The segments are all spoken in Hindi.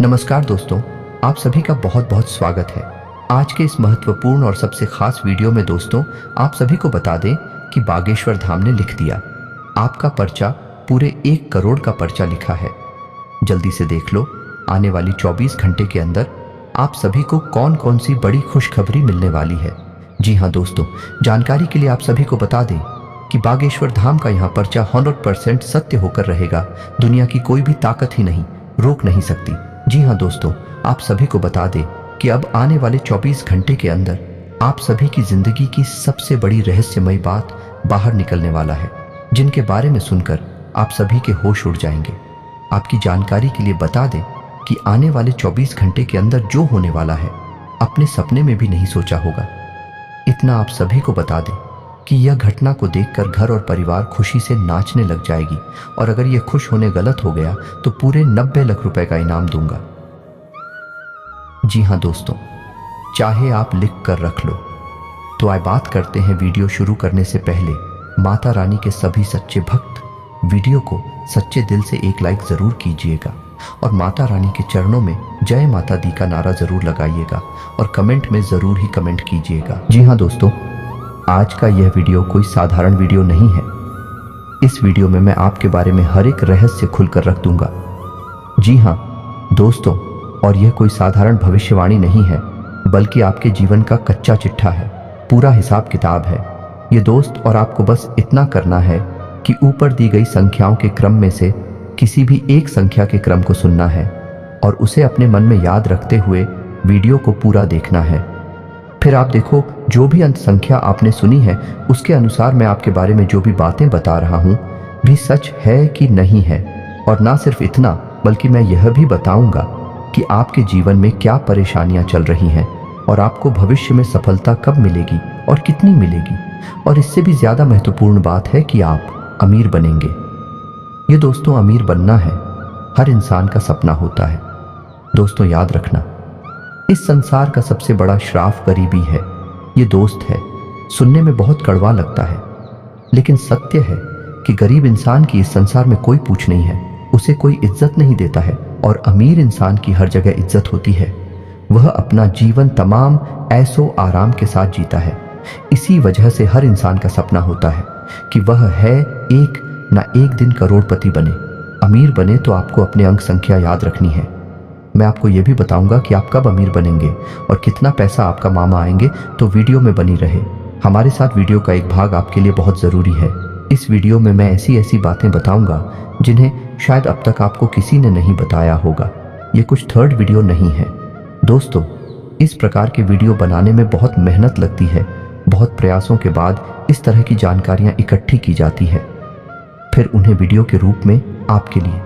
नमस्कार दोस्तों, आप सभी का बहुत बहुत स्वागत है। आज के इस महत्वपूर्ण और सबसे खास वीडियो में दोस्तों आप सभी को बता दें कि बागेश्वर धाम ने लिख दिया, आपका पर्चा पूरे 1 करोड़ का पर्चा लिखा है। जल्दी से देख लो, आने वाली 24 घंटे के अंदर आप सभी को कौन कौन सी बड़ी खुशखबरी मिलने वाली है। जी हाँ दोस्तों, जानकारी के लिए आप सभी को बता दें कि बागेश्वर धाम का यहाँ पर्चा 100% सत्य होकर रहेगा। दुनिया की कोई भी ताकत ही नहीं रोक नहीं सकती। जी हाँ दोस्तों, आप सभी को बता दें कि अब आने वाले 24 घंटे के अंदर आप सभी की जिंदगी की सबसे बड़ी रहस्यमय बात बाहर निकलने वाला है, जिनके बारे में सुनकर आप सभी के होश उड़ जाएंगे। आपकी जानकारी के लिए बता दें कि आने वाले 24 घंटे के अंदर जो होने वाला है अपने सपने में भी नहीं सोचा होगा। इतना आप सभी को बता दें कि यह घटना को देखकर घर और परिवार खुशी से नाचने लग जाएगी, और अगर यह खुश होने गलत हो गया तो पूरे 90 लाख रुपए का इनाम दूंगा। जी हाँ दोस्तों, चाहे आप लिख कर रख लो। तो आइए बात करते हैं। वीडियो शुरू करने से पहले माता रानी के सभी सच्चे भक्त वीडियो को सच्चे दिल से एक लाइक जरूर कीजिएगा, और माता रानी के चरणों में जय माता दी का नारा जरूर लगाइएगा, और कमेंट में जरूर ही कमेंट कीजिएगा। जी हाँ दोस्तों, आज का यह वीडियो कोई साधारण वीडियो नहीं है। इस वीडियो में मैं आपके बारे में हर एक रहस्य खुलकर रख दूंगा। जी हाँ दोस्तों, और यह कोई साधारण भविष्यवाणी नहीं है, बल्कि आपके जीवन का कच्चा चिट्ठा है, पूरा हिसाब किताब है ये दोस्त। और आपको बस इतना करना है कि ऊपर दी गई संख्याओं के क्रम में से किसी भी एक संख्या के क्रम को सुनना है, और उसे अपने मन में याद रखते हुए वीडियो को पूरा देखना है। फिर आप देखो, जो भी अंत संख्या आपने सुनी है उसके अनुसार मैं आपके बारे में जो भी बातें बता रहा हूँ भी सच है कि नहीं है। और ना सिर्फ इतना, बल्कि मैं यह भी बताऊंगा कि आपके जीवन में क्या परेशानियां चल रही हैं, और आपको भविष्य में सफलता कब मिलेगी और कितनी मिलेगी। और इससे भी ज्यादा महत्वपूर्ण बात है कि आप अमीर बनेंगे। ये दोस्तों, अमीर बनना है हर इंसान का सपना होता है। दोस्तों याद रखना, इस संसार का सबसे बड़ा श्राप गरीबी है। ये दोस्त है, सुनने में बहुत कड़वा लगता है, लेकिन सत्य है कि गरीब इंसान की इस संसार में कोई पूछ नहीं है, उसे कोई इज्जत नहीं देता है। और अमीर इंसान की हर जगह इज्जत होती है। वह अपना जीवन तमाम ऐशो आराम के साथ जीता है। इसी वजह से हर इंसान का सपना होता है कि वह है एक ना एक दिन करोड़पति बने। अमीर बने तो आपको अपने अंक संख्या याद रखनी है। मैं आपको यह भी बताऊंगा कि आप कब अमीर बनेंगे और कितना पैसा आपका मामा आएंगे, तो वीडियो में बनी रहे हमारे साथ। वीडियो का एक भाग आपके लिए बहुत ज़रूरी है। इस वीडियो में मैं ऐसी ऐसी बातें बताऊंगा जिन्हें शायद अब तक आपको किसी ने नहीं बताया होगा। ये कुछ थर्ड वीडियो नहीं है दोस्तों। इस प्रकार के वीडियो बनाने में बहुत मेहनत लगती है। बहुत प्रयासों के बाद इस तरह की जानकारियाँ इकट्ठी की जाती है, फिर उन्हें वीडियो के रूप में आपके लिए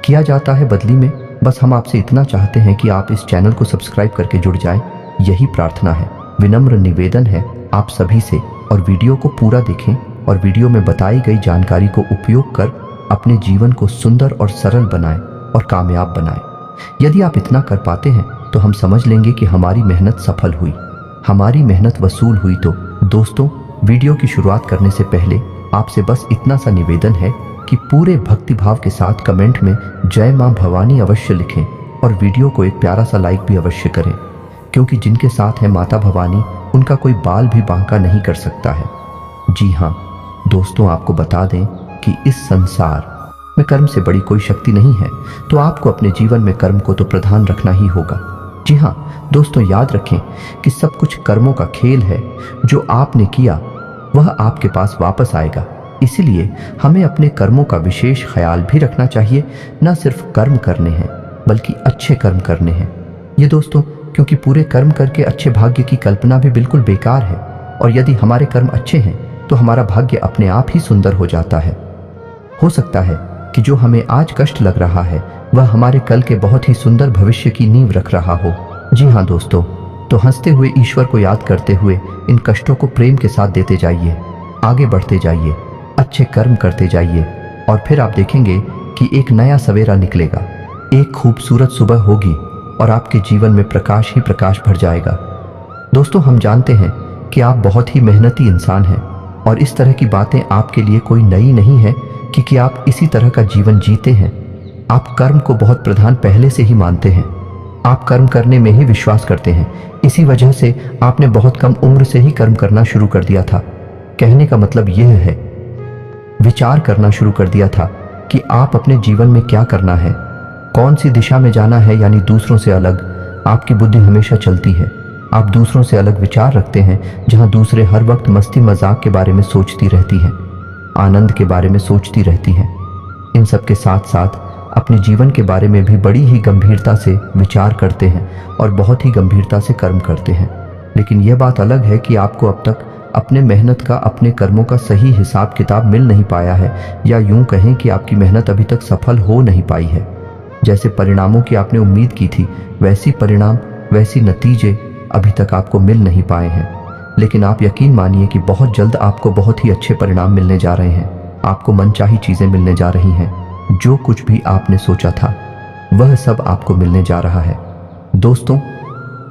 किया जाता है। बदली में बस हम आपसे इतना चाहते हैं कि आप इस चैनल को सब्सक्राइब करके जुड़ जाएं। यही प्रार्थना है, विनम्र निवेदन है आप सभी से। और वीडियो को पूरा देखें, और वीडियो में बताई गई जानकारी को उपयोग कर अपने जीवन को सुंदर और सरल बनाएं और कामयाब बनाएं। यदि आप इतना कर पाते हैं तो हम समझ लेंगे कि हमारी मेहनत सफल हुई, हमारी मेहनत वसूल हुई। तो दोस्तों, वीडियो की शुरुआत करने से पहले आपसे बस इतना सा निवेदन है कि पूरे भक्तिभाव के साथ कमेंट में जय मां भवानी अवश्य लिखें, और वीडियो को एक प्यारा सा लाइक भी अवश्य करें, क्योंकि जिनके साथ है माता भवानी उनका कोई बाल भी बांका नहीं कर सकता है। जी हाँ दोस्तों, आपको बता दें कि इस संसार में कर्म से बड़ी कोई शक्ति नहीं है, तो आपको अपने जीवन में कर्म को तो प्रधान रखना ही होगा। जी हाँ दोस्तों, याद रखें कि सब कुछ कर्मों का खेल है। जो आपने किया वह आपके पास वापस आएगा। इसलिए हमें अपने कर्मों का विशेष ख्याल भी रखना चाहिए। न सिर्फ कर्म करने हैं, बल्कि अच्छे कर्म करने हैं। ये दोस्तों, क्योंकि पूरे कर्म करके अच्छे भाग्य की कल्पना भी बिल्कुल बेकार है। और यदि हमारे कर्म अच्छे हैं तो हमारा भाग्य अपने आप ही सुंदर हो जाता है। हो सकता है कि जो हमें आज कष्ट लग रहा है वह हमारे कल के बहुत ही सुंदर भविष्य की नींव रख रहा हो। जी हाँ दोस्तों, तो हंसते हुए ईश्वर को याद करते हुए इन कष्टों को प्रेम के साथ देते जाइए, आगे बढ़ते जाइए, अच्छे कर्म करते जाइए, और फिर आप देखेंगे कि एक नया सवेरा निकलेगा, एक खूबसूरत सुबह होगी, और आपके जीवन में प्रकाश ही प्रकाश भर जाएगा। दोस्तों, हम जानते हैं कि आप बहुत ही मेहनती इंसान हैं, और इस तरह की बातें आपके लिए कोई नई नहीं है, क्योंकि आप इसी तरह का जीवन जीते हैं। आप कर्म को बहुत प्रधान पहले से ही मानते हैं। आप कर्म करने में ही विश्वास करते हैं। इसी वजह से आपने बहुत कम उम्र से ही कर्म करना शुरू कर दिया था। कहने का मतलब यह है, विचार करना शुरू कर दिया था कि आप अपने जीवन में क्या करना है, कौन सी दिशा में जाना है। यानी दूसरों से अलग आपकी बुद्धि हमेशा चलती है। आप दूसरों से अलग विचार रखते हैं, जहां दूसरे हर वक्त मस्ती मजाक के बारे में सोचती रहती हैं, आनंद के बारे में सोचती रहती हैं। इन सब के साथ साथ अपने जीवन के बारे में भी बड़ी ही गंभीरता से विचार करते हैं और बहुत ही गंभीरता से कर्म करते हैं। लेकिन यह बात अलग है कि आपको अब तक अपने मेहनत का, अपने कर्मों का सही हिसाब किताब मिल नहीं पाया है, या यूं कहें कि आपकी मेहनत अभी तक सफल हो नहीं पाई है। जैसे परिणामों की आपने उम्मीद की थी, वैसी परिणाम, वैसी नतीजे अभी तक आपको मिल नहीं पाए हैं। लेकिन आप यकीन मानिए कि बहुत जल्द आपको बहुत ही अच्छे परिणाम मिलने जा रहे हैं। आपको मनचाही चीजें मिलने जा रही हैं। जो कुछ भी आपने सोचा था वह सब आपको मिलने जा रहा है। दोस्तों,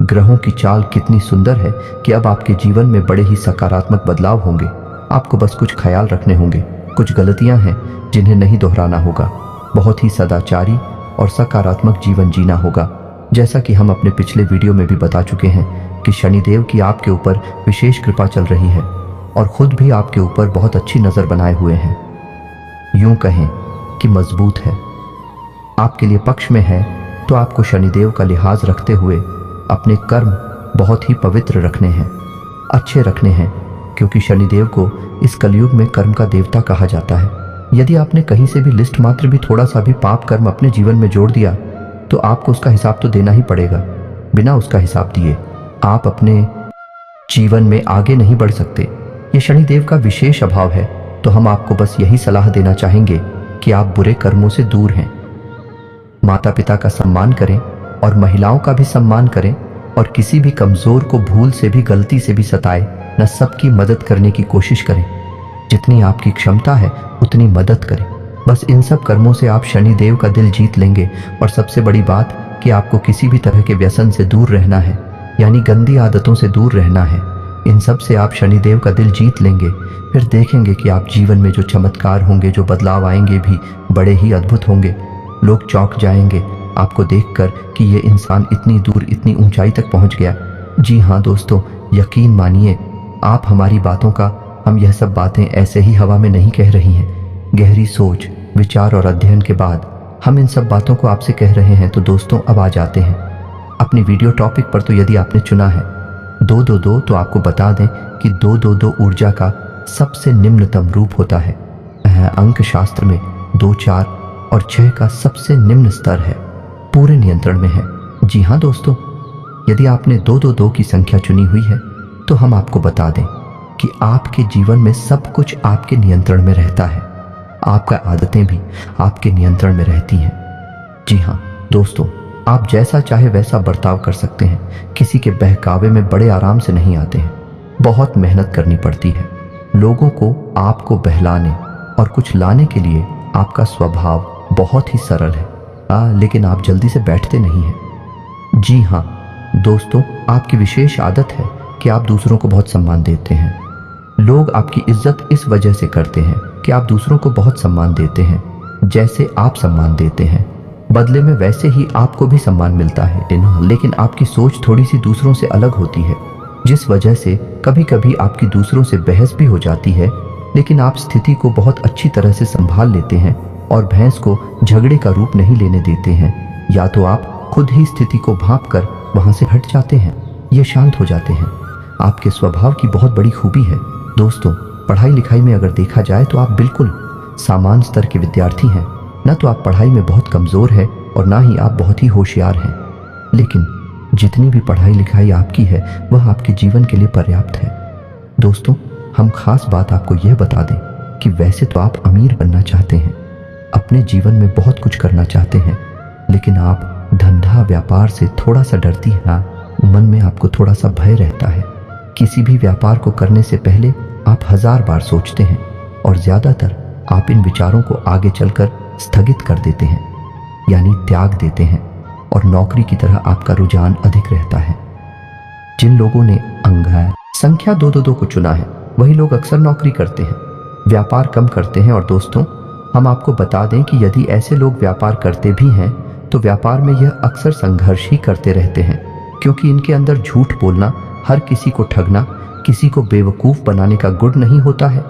ग्रहों की चाल कितनी सुंदर है कि अब आपके जीवन में बड़े ही सकारात्मक बदलाव होंगे। आपको बस कुछ ख्याल रखने होंगे, कुछ गलतियां हैं जिन्हें नहीं दोहराना होगा। बहुत ही सदाचारी और सकारात्मक जीवन जीना होगा। जैसा कि हम अपने पिछले वीडियो में भी बता चुके हैं कि शनिदेव की आपके ऊपर विशेष कृपा चल रही है और खुद भी आपके ऊपर बहुत अच्छी नज़र बनाए हुए हैं। यूं कहें कि मजबूत है, आपके लिए पक्ष में है। तो आपको शनिदेव का लिहाज रखते हुए अपने कर्म बहुत ही पवित्र रखने हैं, अच्छे रखने हैं, क्योंकि शनिदेव को इस कलयुग में कर्म का देवता कहा जाता है। यदि आपने कहीं से भी लिस्ट मात्र भी थोड़ा सा भी पाप कर्म अपने जीवन में जोड़ दिया तो आपको उसका हिसाब तो देना ही पड़ेगा। बिना उसका हिसाब दिए आप अपने जीवन में आगे नहीं बढ़ सकते। ये शनिदेव का विशेष अभाव है। तो हम आपको बस यही सलाह देना चाहेंगे कि आप बुरे कर्मों से दूर हैं, माता पिता का सम्मान करें और महिलाओं का भी सम्मान करें, और किसी भी कमजोर को भूल से भी, गलती से भी सताए न, सबकी मदद करने की कोशिश करें। जितनी आपकी क्षमता है उतनी मदद करें। बस इन सब कर्मों से आप शनिदेव का दिल जीत लेंगे। और सबसे बड़ी बात कि आपको किसी भी तरह के व्यसन से दूर रहना है, यानी गंदी आदतों से दूर रहना है। इन सब से आप शनिदेव का दिल जीत लेंगे। फिर देखेंगे कि आप जीवन में जो चमत्कार होंगे, जो बदलाव आएंगे भी बड़े ही अद्भुत होंगे। लोग चौंक जाएंगे आपको देखकर कि ये इंसान इतनी दूर, इतनी ऊंचाई तक पहुंच गया। जी हाँ दोस्तों, यकीन मानिए आप हमारी बातों का, हम यह सब बातें ऐसे ही हवा में नहीं कह रही हैं। गहरी सोच, विचार और अध्ययन के बाद हम इन सब बातों को आपसे कह रहे हैं। तो दोस्तों, अब आ जाते हैं अपनी वीडियो टॉपिक पर। तो यदि आपने चुना है 222, तो आपको बता दें कि 222 ऊर्जा का सबसे निम्नतम रूप होता है। अंक शास्त्र में 2, 4 और 6 का सबसे निम्न स्तर है, पूरे नियंत्रण में है। जी हाँ दोस्तों, यदि आपने 222 की संख्या चुनी हुई है तो हम आपको बता दें कि आपके जीवन में सब कुछ आपके नियंत्रण में रहता है। आपका आदतें भी आपके नियंत्रण में रहती हैं। जी हाँ दोस्तों, आप जैसा चाहे वैसा बर्ताव कर सकते हैं। किसी के बहकावे में बड़े आराम से नहीं आते हैं। बहुत मेहनत करनी पड़ती है लोगों को आपको बहलाने और कुछ लाने के लिए। आपका स्वभाव बहुत ही सरल है, लेकिन आप जल्दी से बैठते नहीं हैं। जी हाँ दोस्तों, आपकी विशेष आदत है कि आप दूसरों को बहुत सम्मान देते हैं। लोग आपकी इज्जत इस वजह से करते हैं कि आप दूसरों को बहुत सम्मान देते हैं। जैसे आप सम्मान देते हैं, बदले में वैसे ही आपको भी सम्मान मिलता है। लेकिन आपकी सोच थोड़ी सी दूसरों से अलग होती है, जिस वजह से कभी कभी आपकी दूसरों से बहस भी हो जाती है। लेकिन आप स्थिति को बहुत अच्छी तरह से संभाल लेते हैं और बहस को झगड़े का रूप नहीं लेने देते हैं। या तो आप खुद ही स्थिति को भांप कर वहां से हट जाते हैं, ये शांत हो जाते हैं। आपके स्वभाव की बहुत बड़ी खूबी है दोस्तों। पढ़ाई लिखाई में अगर देखा जाए तो आप बिल्कुल सामान्य स्तर के विद्यार्थी हैं। न तो आप पढ़ाई में बहुत कमज़ोर हैं और ना ही आप बहुत ही होशियार हैं। लेकिन जितनी भी पढ़ाई लिखाई आपकी है वह आपके जीवन के लिए पर्याप्त है। दोस्तों, हम खास बात आपको यह बता दें कि वैसे तो आप अमीर बनना चाहते हैं, अपने जीवन में बहुत कुछ करना चाहते हैं, लेकिन आप धंधा व्यापार से थोड़ा सा डरती हैं। मन में आपको थोड़ा सा भय रहता है। किसी भी व्यापार को करने से पहले आप 1000 बार सोचते हैं और ज़्यादातर आप इन विचारों को आगे चलकर स्थगित कर देते हैं, यानी त्याग देते हैं। और नौकरी की तरह आपका रुझान अधिक रहता है। जिन लोगों ने अंक संख्या 222 को चुना है वही लोग अक्सर नौकरी करते हैं, व्यापार कम करते हैं। और दोस्तों, हम आपको बता दें कि यदि ऐसे लोग व्यापार करते भी हैं तो व्यापार में यह अक्सर संघर्ष ही करते रहते हैं, क्योंकि इनके अंदर झूठ बोलना, हर किसी को ठगना, किसी को बेवकूफ़ बनाने का गुण नहीं होता है।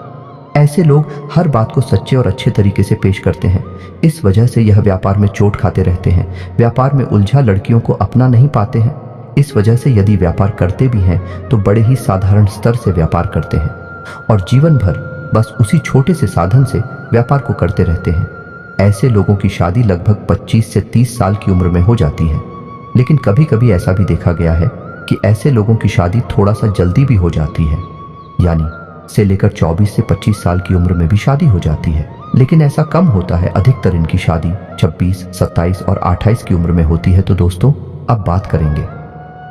ऐसे लोग हर बात को सच्चे और अच्छे तरीके से पेश करते हैं। इस वजह से यह व्यापार में चोट खाते रहते हैं। व्यापार में उलझा लड़कियों को अपना नहीं पाते हैं। इस वजह से यदि व्यापार करते भी हैं तो बड़े ही साधारण स्तर से व्यापार करते हैं और जीवन भर बस उसी छोटे से साधन से व्यापार को करते रहते हैं। ऐसे लोगों की शादी लगभग 25 से 30 साल की उम्र में हो जाती है। लेकिन कभी कभी ऐसा भी देखा गया है कि ऐसे लोगों की शादी थोड़ा सा जल्दी भी हो जाती है, यानी से लेकर 24 से 25 साल की उम्र में भी शादी हो जाती है। लेकिन ऐसा कम होता है, अधिकतर इनकी शादी 26, 27 और 28 की उम्र में होती है। तो दोस्तों, अब बात करेंगे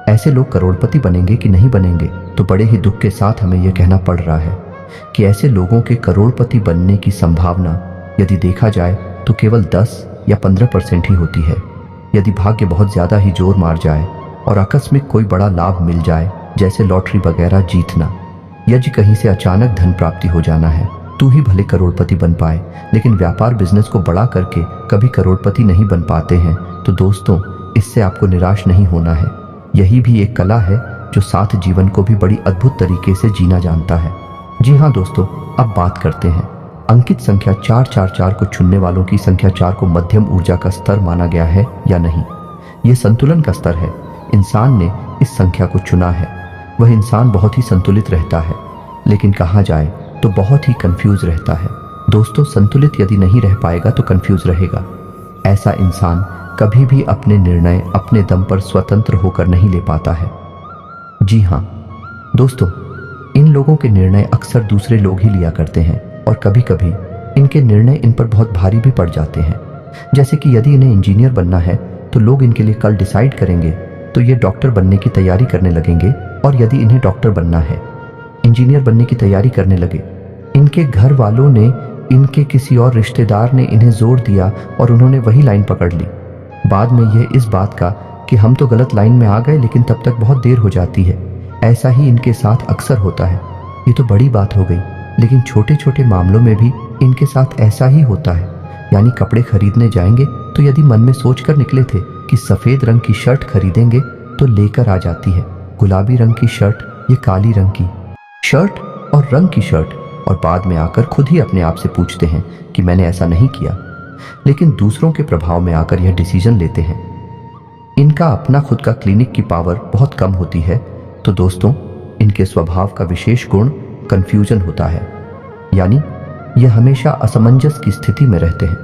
ऐसे लोग करोड़पति बनेंगे कि नहीं बनेंगे। तो बड़े ही दुख के साथ हमें यह कहना पड़ रहा है कि ऐसे लोगों के करोड़पति बनने की संभावना यदि देखा जाए तो केवल 10 या 15% ही होती है। यदि भाग्य बहुत ज़्यादा ही जोर मार जाए और आकस्मिक कोई बड़ा लाभ मिल जाए, जैसे लॉटरी वगैरह जीतना, यदि कहीं से अचानक धन प्राप्ति हो जाना है, तो ही भले करोड़पति बन पाए। लेकिन व्यापार बिजनेस को बड़ा करके कभी करोड़पति नहीं बन पाते हैं। तो दोस्तों, इससे आपको निराश नहीं होना है। यही भी एक कला है जो साथ जीवन को भी बड़ी अद्भुत तरीके से जीना जानता है। जी हाँ दोस्तों, अब बात करते हैं अंकित संख्या 444 को चुनने वालों की संख्या 4 को मध्यम ऊर्जा का स्तर माना गया है या नहीं। यह संतुलन का स्तर है। इंसान ने इस संख्या को चुना है। वह इंसान बहुत ही संतुलित रहता है, लेकिन कहा जाए तो बहुत ही कंफ्यूज रहता है। दोस्तों, संतुलित यदि नहीं रह पाएगा तो कंफ्यूज रहेगा। ऐसा इंसान कभी भी अपने निर्णय अपने दम पर स्वतंत्र होकर नहीं ले पाता है। जी हाँ दोस्तों, इन लोगों के निर्णय अक्सर दूसरे लोग ही लिया करते हैं और कभी कभी इनके निर्णय इन पर बहुत भारी भी पड़ जाते हैं। जैसे कि यदि इन्हें इंजीनियर बनना है तो लोग इनके लिए कल डिसाइड करेंगे तो ये डॉक्टर बनने की तैयारी करने लगेंगे, और यदि इन्हें डॉक्टर बनना है, इंजीनियर बनने की तैयारी करने लगे। इनके घर वालों ने, इनके किसी और रिश्तेदार ने इन्हें जोर दिया और उन्होंने वही लाइन पकड़ ली। बाद में यह इस बात का कि हम तो गलत लाइन में आ गए, लेकिन तब तक बहुत देर हो जाती है। ऐसा ही इनके साथ अक्सर होता है। ये तो बड़ी बात हो गई, लेकिन छोटे छोटे मामलों में भी इनके साथ ऐसा ही होता है। यानी कपड़े खरीदने जाएंगे तो यदि मन में सोच कर निकले थे कि सफ़ेद रंग की शर्ट खरीदेंगे तो लेकर आ जाती है गुलाबी रंग की शर्ट, ये काली रंग की शर्ट और रंग की शर्ट, और बाद में आकर खुद ही अपने आप से पूछते हैं कि मैंने ऐसा नहीं किया। लेकिन दूसरों के प्रभाव में आकर यह डिसीजन लेते हैं। इनका अपना खुद का क्लिनिक की पावर बहुत कम होती है। तो दोस्तों, इनके स्वभाव का विशेष गुण कंफ्यूजन होता है, यानी यह हमेशा असमंजस की स्थिति में रहते हैं।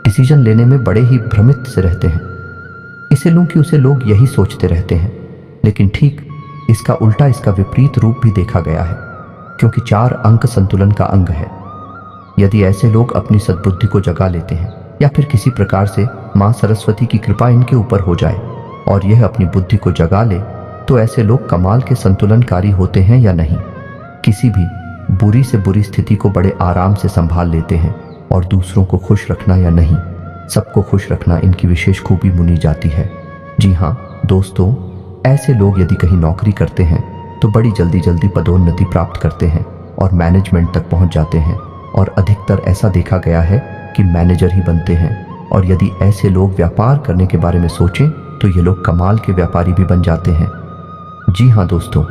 डिसीजन लेने में बड़े ही भ्रमित से रहते हैं। इसे लूं कि उसे लोग यही सोचते रहते हैं। लेकिन ठीक इसका उल्टा, इसका विपरीत रूप भी देखा गया है, क्योंकि 4 अंक संतुलन का अंग है। यदि ऐसे लोग अपनी सद्बुद्धि को जगा लेते हैं या फिर किसी प्रकार से माँ सरस्वती की कृपा इनके ऊपर हो जाए और यह अपनी बुद्धि को जगा ले, तो ऐसे लोग कमाल के संतुलनकारी होते हैं या नहीं। किसी भी बुरी से बुरी स्थिति को बड़े आराम से संभाल लेते हैं, और दूसरों को खुश रखना या नहीं, सबको खुश रखना इनकी विशेष खूबी मुनी जाती है। जी हाँ दोस्तों, ऐसे लोग यदि कहीं नौकरी करते हैं तो बड़ी जल्दी जल्दी पदोन्नति प्राप्त करते हैं और मैनेजमेंट तक पहुंच जाते हैं, और अधिकतर ऐसा देखा गया है कि मैनेजर ही बनते हैं। और यदि ऐसे लोग व्यापार करने के बारे में सोचें तो ये लोग कमाल के व्यापारी भी बन जाते हैं। जी हाँ दोस्तों,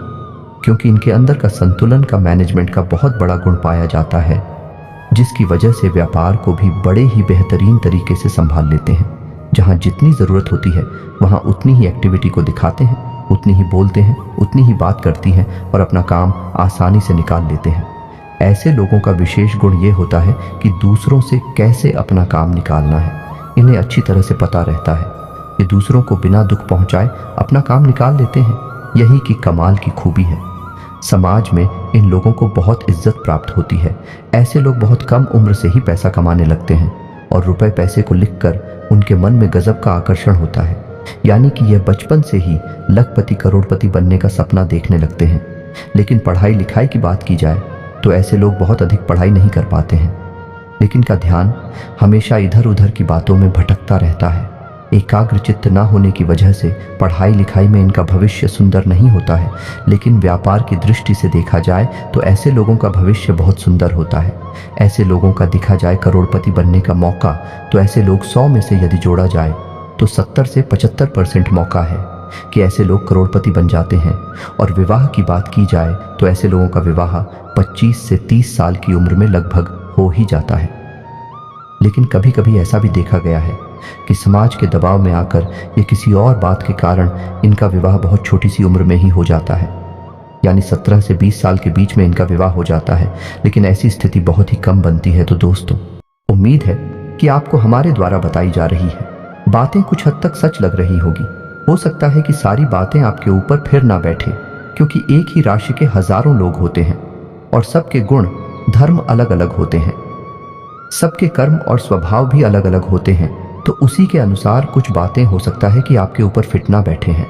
क्योंकि इनके अंदर का संतुलन का मैनेजमेंट का बहुत बड़ा गुण पाया जाता है, जिसकी वजह से व्यापार को भी बड़े ही बेहतरीन तरीके से संभाल लेते हैं। जहाँ जितनी ज़रूरत होती है वहाँ उतनी ही एक्टिविटी को दिखाते हैं, उतनी ही बोलते हैं, उतनी ही बात करती हैं और अपना काम आसानी से निकाल लेते हैं। ऐसे लोगों का विशेष गुण ये होता है कि दूसरों से कैसे अपना काम निकालना है, इन्हें अच्छी तरह से पता रहता है। ये दूसरों को बिना दुख पहुंचाए अपना काम निकाल लेते हैं। यही की कमाल की खूबी है। समाज में इन लोगों को बहुत इज्जत प्राप्त होती है। ऐसे लोग बहुत कम उम्र से ही पैसा कमाने लगते हैं और रुपए पैसे को लिखकर उनके मन में गजब का आकर्षण होता है। यानी कि यह बचपन से ही लखपति करोड़पति बनने का सपना देखने लगते हैं। लेकिन पढ़ाई लिखाई की बात की जाए तो ऐसे लोग बहुत अधिक पढ़ाई नहीं कर पाते हैं, लेकिन इनका ध्यान हमेशा इधर उधर की बातों में भटकता रहता है। एकाग्र चित्त न होने की वजह से पढ़ाई लिखाई में इनका भविष्य सुंदर नहीं होता है। लेकिन व्यापार की दृष्टि से देखा जाए तो ऐसे लोगों का भविष्य बहुत सुंदर होता है। ऐसे लोगों का दिखा जाए करोड़पति बनने का मौका, तो ऐसे लोग 100 में से यदि जोड़ा जाए तो 70 से 75% मौका है कि ऐसे लोग करोड़पति बन जाते हैं। और विवाह की बात की जाए तो ऐसे लोगों का विवाह 25 से 30 साल की उम्र में लगभग हो ही जाता है। लेकिन कभी कभी ऐसा भी देखा गया है कि समाज के दबाव में आकर या किसी और बात के कारण इनका विवाह बहुत छोटी सी उम्र में ही हो जाता है, यानी 17 से 20 साल के बीच में इनका विवाह हो जाता है। लेकिन ऐसी स्थिति बहुत ही कम बनती है। तो दोस्तों, उम्मीद है कि आपको हमारे द्वारा बताई जा रही है बातें कुछ हद तक सच लग रही होगी। हो सकता है कि सारी बातें आपके ऊपर फिर ना बैठे, क्योंकि एक ही राशि के हजारों लोग होते हैं और सबके गुण धर्म अलग अलग होते हैं, सबके कर्म और स्वभाव भी अलग अलग होते हैं। तो उसी के अनुसार कुछ बातें हो सकता है कि आपके ऊपर फिट ना बैठे हैं।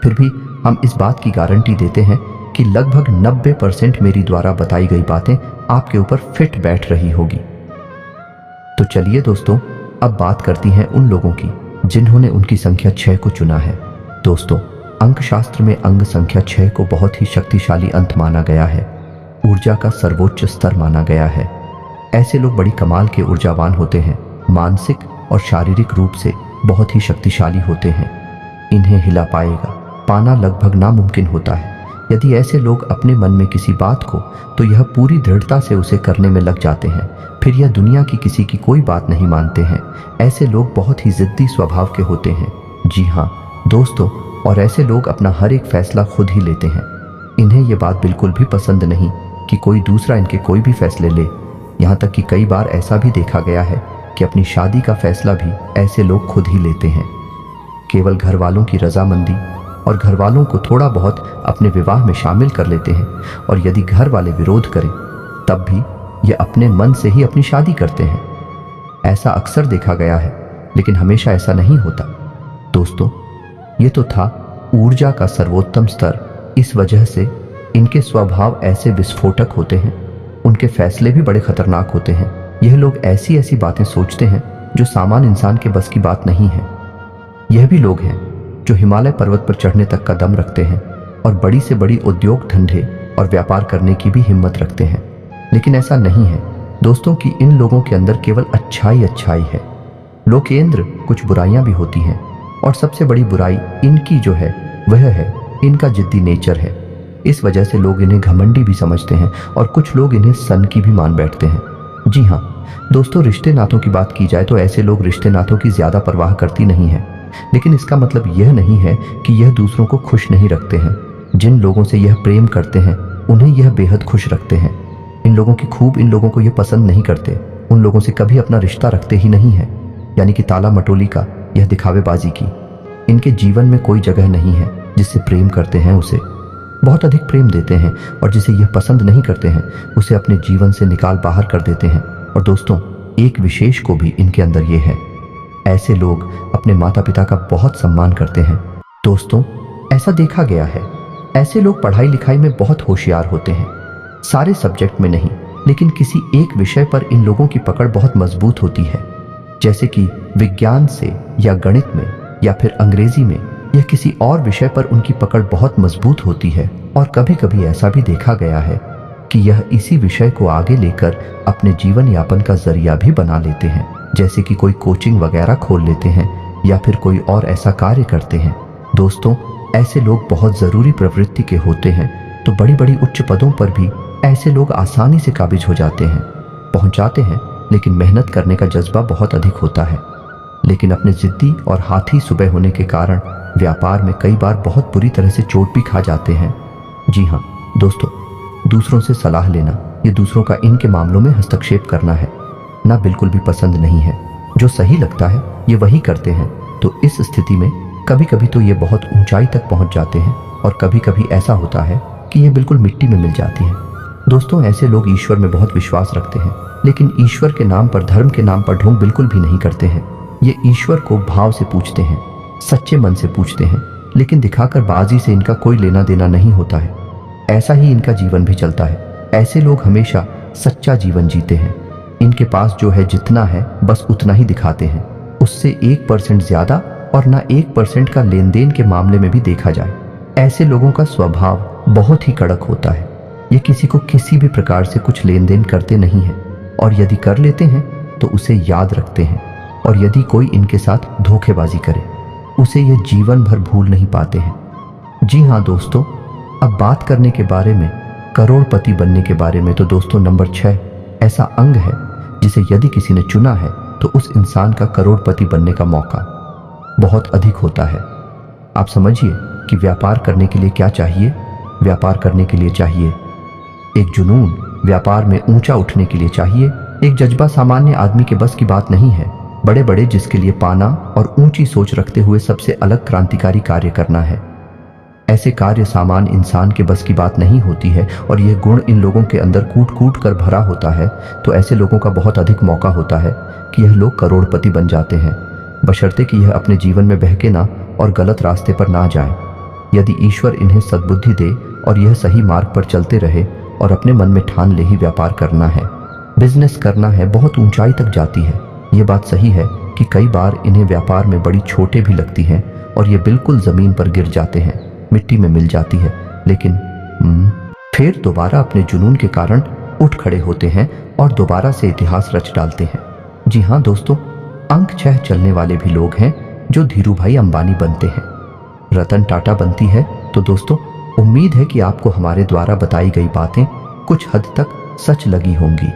फिर भी हम इस बात की गारंटी देते हैं कि लगभग 90% मेरी द्वारा बताई गई बातें आपके ऊपर फिट बैठ रही होगी। तो चलिए दोस्तों, अब बात करती हैं उन लोगों की जिन्होंने उनकी संख्या 6 को चुना है। दोस्तों, अंक शास्त्र में अंग संख्या 6 को बहुत ही शक्तिशाली अंक माना गया है, ऊर्जा का सर्वोच्च स्तर माना गया है। ऐसे लोग बड़ी कमाल के ऊर्जावान होते हैं, मानसिक और शारीरिक रूप से बहुत ही शक्तिशाली होते हैं। इन्हें हिला पाना लगभग नामुमकिन होता है। यदि ऐसे लोग अपने मन में किसी बात को तो यह पूरी दृढ़ता से उसे करने में लग जाते हैं, फिर यह दुनिया की किसी की कोई बात नहीं मानते हैं। ऐसे लोग बहुत ही जिद्दी स्वभाव के होते हैं। जी हाँ दोस्तों, और ऐसे लोग अपना हर एक फैसला खुद ही लेते हैं। इन्हें यह बात बिल्कुल भी पसंद नहीं कि कोई दूसरा इनके कोई भी फैसले ले। यहाँ तक कि कई बार ऐसा भी देखा गया है कि अपनी शादी का फैसला भी ऐसे लोग खुद ही लेते हैं। केवल घर वालों की रजामंदी और घर वालों को थोड़ा बहुत अपने विवाह में शामिल कर लेते हैं, और यदि घर वाले विरोध करें तब भी ये अपने मन से ही अपनी शादी करते हैं। ऐसा अक्सर देखा गया है, लेकिन हमेशा ऐसा नहीं होता। दोस्तों, ये तो था ऊर्जा का सर्वोत्तम स्तर। इस वजह से इनके स्वभाव ऐसे विस्फोटक होते हैं, उनके फैसले भी बड़े खतरनाक होते हैं। यह लोग ऐसी ऐसी बातें सोचते हैं जो सामान्य इंसान के बस की बात नहीं है। यह भी लोग हैं जो हिमालय पर्वत पर चढ़ने तक का दम रखते हैं और बड़ी से बड़ी उद्योग धंधे और व्यापार करने की भी हिम्मत रखते हैं। लेकिन ऐसा नहीं है दोस्तों कि इन लोगों के अंदर केवल अच्छाई है। लोकेंद्र कुछ बुराइयां भी होती हैं, और सबसे बड़ी बुराई इनकी जो है वह है इनका जिद्दी नेचर है। इस वजह से लोग इन्हें घमंडी भी समझते हैं और कुछ लोग इन्हें सन की भी मान बैठते हैं। जी हाँ दोस्तों, रिश्ते नातों की बात की जाए तो ऐसे लोग रिश्ते नातों की ज्यादा परवाह करती नहीं है, लेकिन इसका मतलब यह नहीं है कि यह दूसरों को खुश नहीं रखते हैं। जिन लोगों से यह प्रेम करते हैं उन्हें यह बेहद खुश रखते हैं। इन लोगों की खूब इन लोगों को यह पसंद नहीं करते, उन लोगों से कभी अपना रिश्ता रखते ही नहीं है। यानी कि ताला मटोली का, यह दिखावेबाजी की इनके जीवन में कोई जगह नहीं है। जिससे प्रेम करते हैं उसे बहुत अधिक प्रेम देते हैं, और जिसे यह पसंद नहीं करते हैं उसे अपने जीवन से निकाल बाहर कर देते हैं। और दोस्तों, एक विशेष को भी इनके अंदर यह है, ऐसे लोग अपने माता पिता का बहुत सम्मान करते हैं। दोस्तों, ऐसा देखा गया है, ऐसे लोग पढ़ाई लिखाई में बहुत होशियार होते हैं, सारे सब्जेक्ट में नहीं, लेकिन किसी एक विषय पर इन लोगों की पकड़ बहुत मजबूत होती है। जैसे कि विज्ञान से या गणित में या फिर अंग्रेजी में या किसी और विषय पर उनकी पकड़ बहुत मजबूत होती है। और कभी कभी ऐसा भी देखा गया है कि यह इसी विषय को आगे लेकर अपने जीवन यापन का जरिया भी बना लेते हैं। जैसे कि कोई कोचिंग वगैरह खोल लेते हैं या फिर कोई और ऐसा कार्य करते हैं। दोस्तों, ऐसे लोग बहुत ज़रूरी प्रवृत्ति के होते हैं, तो बड़ी बड़ी उच्च पदों पर भी ऐसे लोग आसानी से काबिज हो जाते हैं, पहुंचाते हैं। लेकिन मेहनत करने का जज्बा बहुत अधिक होता है, लेकिन अपने जिद्दी और हाथी सुबह होने के कारण व्यापार में कई बार बहुत बुरी तरह से चोट भी खा जाते हैं। जी हाँ दोस्तों, दूसरों से सलाह लेना, ये दूसरों का इनके मामलों में हस्तक्षेप करना है ना, बिल्कुल भी पसंद नहीं है। जो सही लगता है ये वही करते हैं। तो इस स्थिति में कभी कभी तो ये बहुत ऊंचाई तक पहुंच जाते हैं, और कभी कभी ऐसा होता है कि ये बिल्कुल मिट्टी में मिल जाती हैं। दोस्तों, ऐसे लोग ईश्वर में बहुत विश्वास रखते हैं, लेकिन ईश्वर के नाम पर, धर्म के नाम पर ढोंग बिल्कुल भी नहीं करते हैं। ये ईश्वर को भाव से पूछते हैं, सच्चे मन से पूछते हैं, लेकिन दिखाकर बाजी से इनका कोई लेना देना नहीं होता है। ऐसा ही इनका जीवन भी चलता है। ऐसे लोग हमेशा सच्चा जीवन जीते हैं। इनके पास जो है जितना है बस उतना ही दिखाते हैं, उससे 1% ज्यादा और ना 1% का लेन देन के मामले में भी देखा जाए। ऐसे लोगों का स्वभाव बहुत ही कड़क होता है। ये किसी को किसी भी प्रकार से कुछ लेन देन करते नहीं हैं, और यदि कर लेते हैं तो उसे याद रखते हैं। और यदि कोई इनके साथ धोखेबाजी करे उसे ये जीवन भर भूल नहीं पाते हैं। जी हाँ दोस्तों, अब बात करने के बारे में करोड़पति बनने के बारे में, तो दोस्तों नंबर 6 ऐसा अंग है जिसे यदि किसी ने चुना है तो उस इंसान का करोड़पति बनने का मौका बहुत अधिक होता है। आप समझिए कि व्यापार करने के लिए क्या चाहिए। व्यापार करने के लिए चाहिए एक जुनून, व्यापार में ऊंचा उठने के लिए चाहिए एक जज्बा। सामान्य आदमी के बस की बात नहीं है। बड़े बड़े जिसके लिए पाना और ऊंची सोच रखते हुए सबसे अलग क्रांतिकारी कार्य करना है। ऐसे कार्य सामान्य इंसान के बस की बात नहीं होती है और यह गुण इन लोगों के अंदर कूट कूट कर भरा होता है। तो ऐसे लोगों का बहुत अधिक मौका होता है कि यह लोग करोड़पति बन जाते हैं, बशर्ते कि यह अपने जीवन में बहके ना और गलत रास्ते पर ना जाएं। यदि ईश्वर इन्हें सद्बुद्धि दे और यह सही मार्ग पर चलते रहे और अपने मन में ठान ले ही व्यापार करना है, बिजनेस करना है, बहुत ऊंचाई तक जाती है। ये बात सही है कि कई बार इन्हें व्यापार में बड़ी चोटें भी लगती हैं और ये बिल्कुल ज़मीन पर गिर जाते हैं, मिट्टी में मिल जाती है, लेकिन फिर दोबारा अपने जुनून के कारण उठ खड़े होते हैं और दोबारा से इतिहास रच डालते हैं। जी हाँ दोस्तों, अंक 6 चलने वाले भी लोग हैं जो धीरूभाई अंबानी बनते हैं, रतन टाटा बनती है। तो दोस्तों उम्मीद है कि आपको हमारे द्वारा बताई गई बातें कुछ हद तक सच लगी होंगी।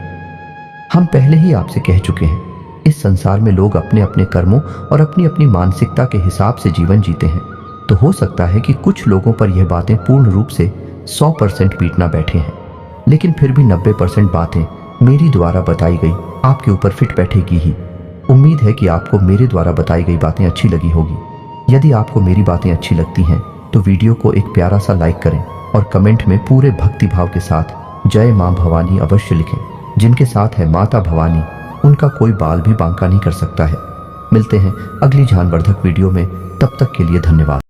हम पहले ही आपसे कह चुके हैं, इस संसार में लोग अपने अपने कर्मों और अपनी अपनी मानसिकता के हिसाब से जीवन जीते हैं। तो हो सकता है कि कुछ लोगों पर यह बातें पूर्ण रूप से 100% पीट ना बैठे हैं, लेकिन फिर भी 90% बातें मेरी द्वारा बताई गई आपके ऊपर फिट बैठेगी ही। उम्मीद है कि आपको मेरे द्वारा बताई गई बातें अच्छी लगी होगी। यदि आपको मेरी बातें अच्छी लगती हैं तो वीडियो को एक प्यारा सा लाइक करें और कमेंट में पूरे भक्ति भाव के साथ जय मां भवानी अवश्य लिखें। जिनके साथ है माता भवानी, उनका कोई बाल भी बांका नहीं कर सकता है। मिलते हैं अगली ज्ञानवर्धक वीडियो में, तब तक के लिए धन्यवाद।